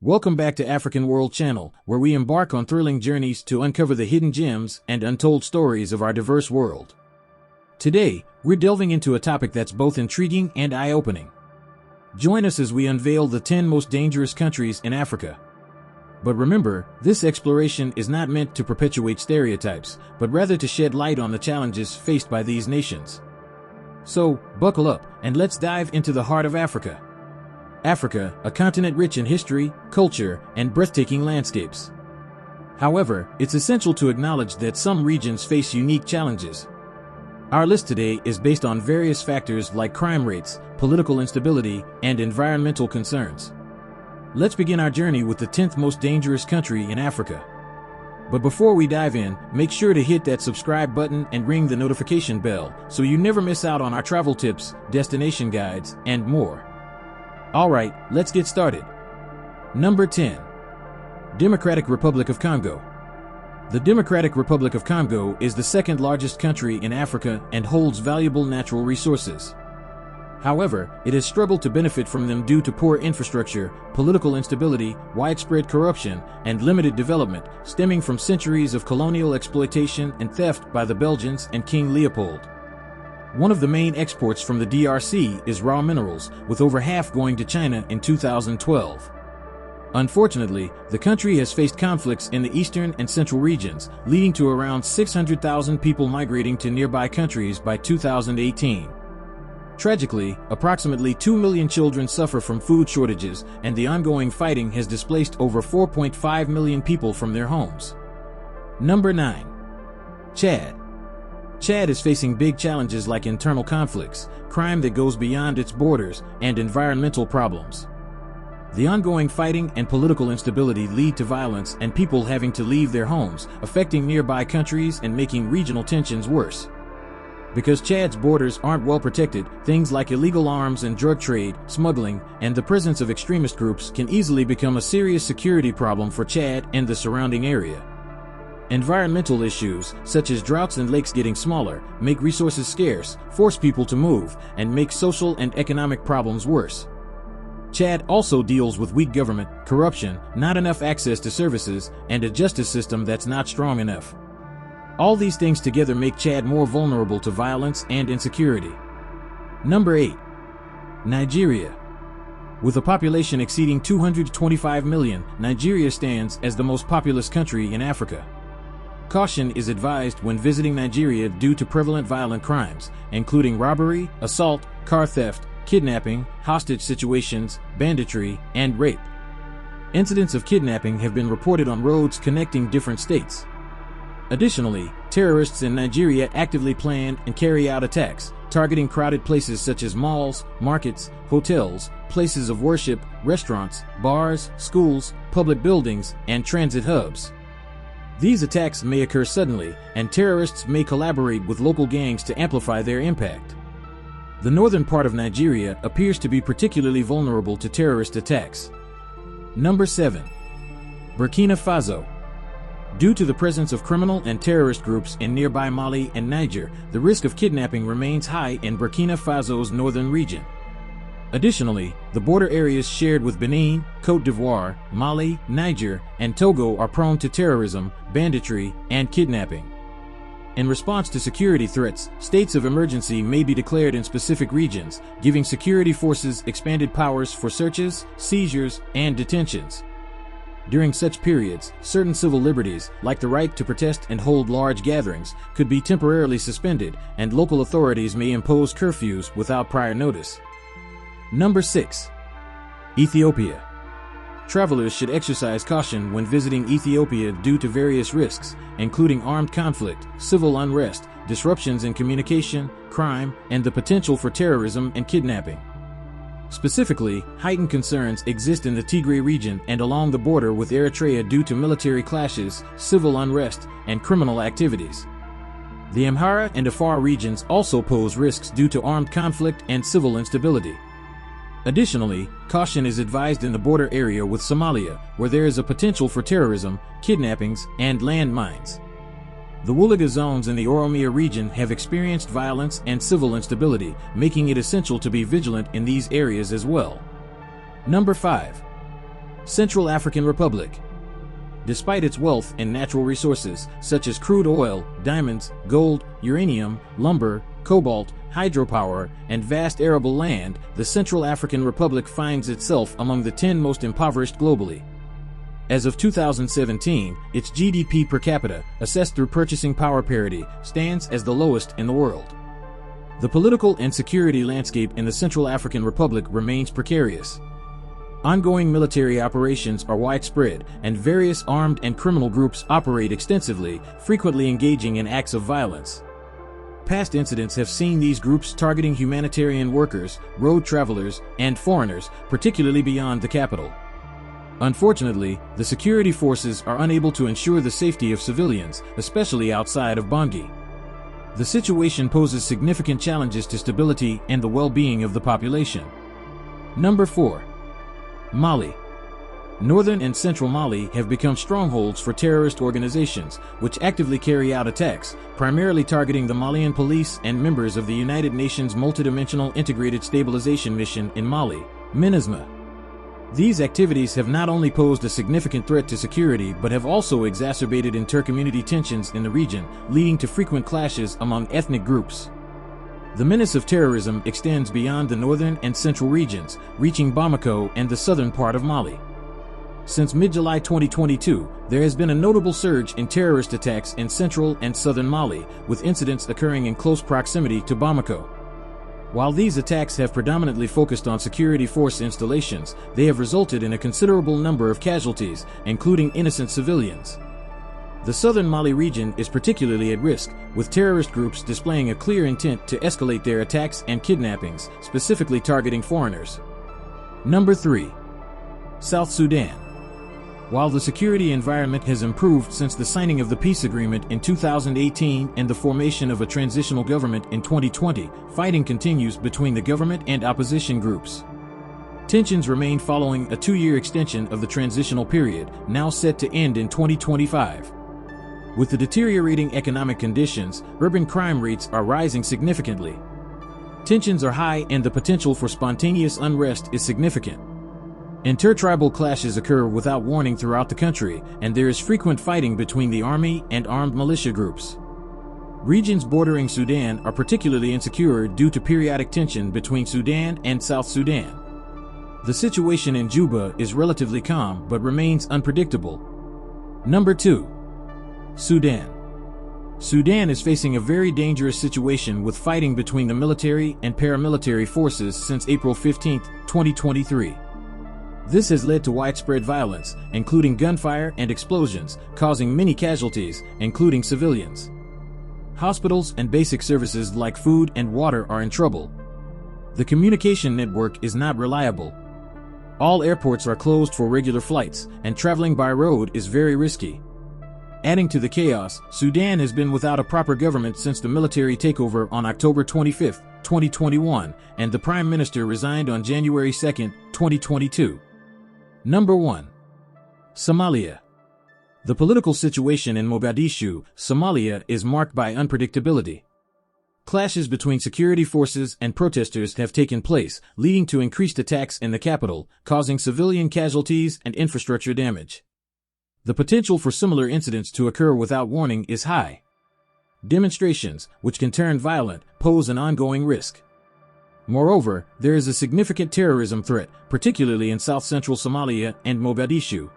Welcome back to African World Channel, where we embark on thrilling journeys to uncover the hidden gems and untold stories of our diverse world. Today, we're delving into a topic that's both intriguing and eye-opening. Join us as we unveil the 10 most dangerous countries in Africa. But remember, this exploration is not meant to perpetuate stereotypes, but rather to shed light on the challenges faced by these nations. So, buckle up, and let's dive into the heart of Africa. Africa, a continent rich in history, culture, and breathtaking landscapes. However, it's essential to acknowledge that some regions face unique challenges. Our list today is based on various factors like crime rates, political instability, and environmental concerns. Let's begin our journey with the 10th most dangerous country in Africa. But before we dive in, make sure to hit that subscribe button and ring the notification bell so you never miss out on our travel tips, destination guides, and more. Alright, let's get started. Number 10. Democratic Republic of Congo. The Democratic Republic of Congo is the second largest country in Africa and holds valuable natural resources. However, it has struggled to benefit from them due to poor infrastructure, political instability, widespread corruption, and limited development, stemming from centuries of colonial exploitation and theft by the Belgians and King Leopold. One of the main exports from the DRC is raw minerals, with over half going to China in 2012. Unfortunately, the country has faced conflicts in the eastern and central regions, leading to around 600,000 people migrating to nearby countries by 2018. Tragically, approximately 2 million children suffer from food shortages, and the ongoing fighting has displaced over 4.5 million people from their homes. Number 9. Chad. Chad is facing big challenges like internal conflicts, crime that goes beyond its borders, and environmental problems. The ongoing fighting and political instability lead to violence and people having to leave their homes, affecting nearby countries and making regional tensions worse. Because Chad's borders aren't well protected, things like illegal arms and drug trade, smuggling, and the presence of extremist groups can easily become a serious security problem for Chad and the surrounding area. Environmental issues, such as droughts and lakes getting smaller, make resources scarce, force people to move, and make social and economic problems worse. Chad also deals with weak government, corruption, not enough access to services, and a justice system that's not strong enough. All these things together make Chad more vulnerable to violence and insecurity. Number 8. Nigeria. With a population exceeding 225 million, Nigeria stands as the most populous country in Africa. Caution is advised when visiting Nigeria due to prevalent violent crimes, including robbery, assault, car theft, kidnapping, hostage situations, banditry, and rape. Incidents of kidnapping have been reported on roads connecting different states. Additionally, terrorists in Nigeria actively plan and carry out attacks, targeting crowded places such as malls, markets, hotels, places of worship, restaurants, bars, schools, public buildings, and transit hubs. These attacks may occur suddenly, and terrorists may collaborate with local gangs to amplify their impact. The northern part of Nigeria appears to be particularly vulnerable to terrorist attacks. Number 7. Burkina Faso. Due to the presence of criminal and terrorist groups in nearby Mali and Niger, the risk of kidnapping remains high in Burkina Faso's northern region. Additionally, the border areas shared with Benin, Côte d'Ivoire, Mali, Niger, and Togo are prone to terrorism, banditry, and kidnapping. In response to security threats, states of emergency may be declared in specific regions, giving security forces expanded powers for searches, seizures, and detentions. During such periods, certain civil liberties, like the right to protest and hold large gatherings, could be temporarily suspended, and local authorities may impose curfews without prior notice. Number 6. Ethiopia. Travelers should exercise caution when visiting Ethiopia due to various risks, including armed conflict, civil unrest, disruptions in communication, crime, and the potential for terrorism and kidnapping. Specifically, heightened concerns exist in the Tigray region and along the border with Eritrea due to military clashes, civil unrest, and criminal activities. The Amhara and Afar regions also pose risks due to armed conflict and civil instability. Additionally, caution is advised in the border area with Somalia, where there is a potential for terrorism, kidnappings, and landmines. The Woolaga zones in the Oromia region have experienced violence and civil instability, making it essential to be vigilant in these areas as well. Number 5. Central African Republic. Despite its wealth and natural resources, such as crude oil, diamonds, gold, uranium, lumber, cobalt, hydropower, and vast arable land, the Central African Republic finds itself among the 10 most impoverished globally. As of 2017, its GDP per capita, assessed through purchasing power parity, stands as the lowest in the world. The political and security landscape in the Central African Republic remains precarious. Ongoing military operations are widespread, and various armed and criminal groups operate extensively, frequently engaging in acts of violence. Past incidents have seen these groups targeting humanitarian workers, road travelers, and foreigners, particularly beyond the capital. Unfortunately, the security forces are unable to ensure the safety of civilians, especially outside of Bangui. The situation poses significant challenges to stability and the well-being of the population. Number 4. Mali. Northern and central Mali have become strongholds for terrorist organizations, which actively carry out attacks, primarily targeting the Malian police and members of the United Nations Multidimensional Integrated Stabilization Mission in Mali, MINUSMA. These activities have not only posed a significant threat to security but have also exacerbated inter-community tensions in the region, leading to frequent clashes among ethnic groups. The menace of terrorism extends beyond the northern and central regions, reaching Bamako and the southern part of Mali. Since mid-July 2022, there has been a notable surge in terrorist attacks in central and southern Mali, with incidents occurring in close proximity to Bamako. While these attacks have predominantly focused on security force installations, they have resulted in a considerable number of casualties, including innocent civilians. The southern Mali region is particularly at risk, with terrorist groups displaying a clear intent to escalate their attacks and kidnappings, specifically targeting foreigners. Number 3. South Sudan. While the security environment has improved since the signing of the peace agreement in 2018 and the formation of a transitional government in 2020, fighting continues between the government and opposition groups. Tensions remain following a 2-year extension of the transitional period, now set to end in 2025. With the deteriorating economic conditions, urban crime rates are rising significantly. Tensions are high and the potential for spontaneous unrest is significant. Intertribal clashes occur without warning throughout the country, and there is frequent fighting between the army and armed militia groups. Regions bordering Sudan are particularly insecure due to periodic tension between Sudan and South Sudan. The situation in Juba is relatively calm but remains unpredictable. Number 2. Sudan. Sudan is facing a very dangerous situation with fighting between the military and paramilitary forces since April 15, 2023. This has led to widespread violence, including gunfire and explosions, causing many casualties, including civilians. Hospitals and basic services like food and water are in trouble. The communication network is not reliable. All airports are closed for regular flights, and traveling by road is very risky. Adding to the chaos, Sudan has been without a proper government since the military takeover on October 25, 2021, and the Prime Minister resigned on January 2, 2022. Number 1. Somalia. The political situation in Mogadishu, Somalia, is marked by unpredictability. Clashes between security forces and protesters have taken place, leading to increased attacks in the capital, causing civilian casualties and infrastructure damage. The potential for similar incidents to occur without warning is high. Demonstrations, which can turn violent, pose an ongoing risk. Moreover, there is a significant terrorism threat, particularly in south-central Somalia and Mogadishu.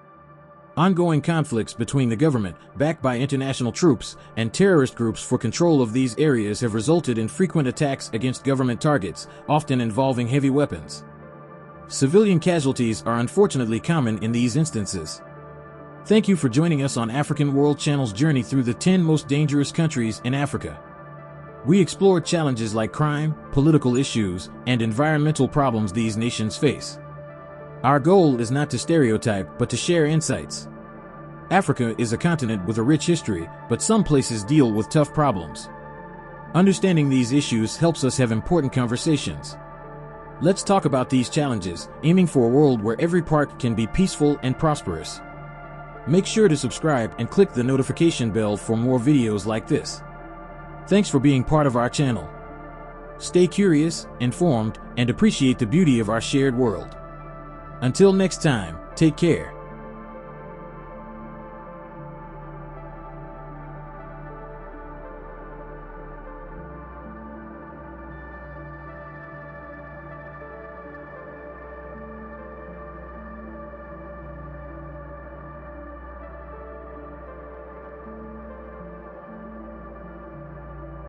Ongoing conflicts between the government, backed by international troops, and terrorist groups for control of these areas have resulted in frequent attacks against government targets, often involving heavy weapons. Civilian casualties are unfortunately common in these instances. Thank you for joining us on African World Channel's journey through the 10 most dangerous countries in Africa. We explored challenges like crime, political issues, and environmental problems these nations face. Our goal is not to stereotype, but to share insights. Africa is a continent with a rich history, but some places deal with tough problems. Understanding these issues helps us have important conversations. Let's talk about these challenges, aiming for a world where every part can be peaceful and prosperous. Make sure to subscribe and click the notification bell for more videos like this. Thanks for being part of our channel. Stay curious, informed, and appreciate the beauty of our shared world. Until next time, Take care.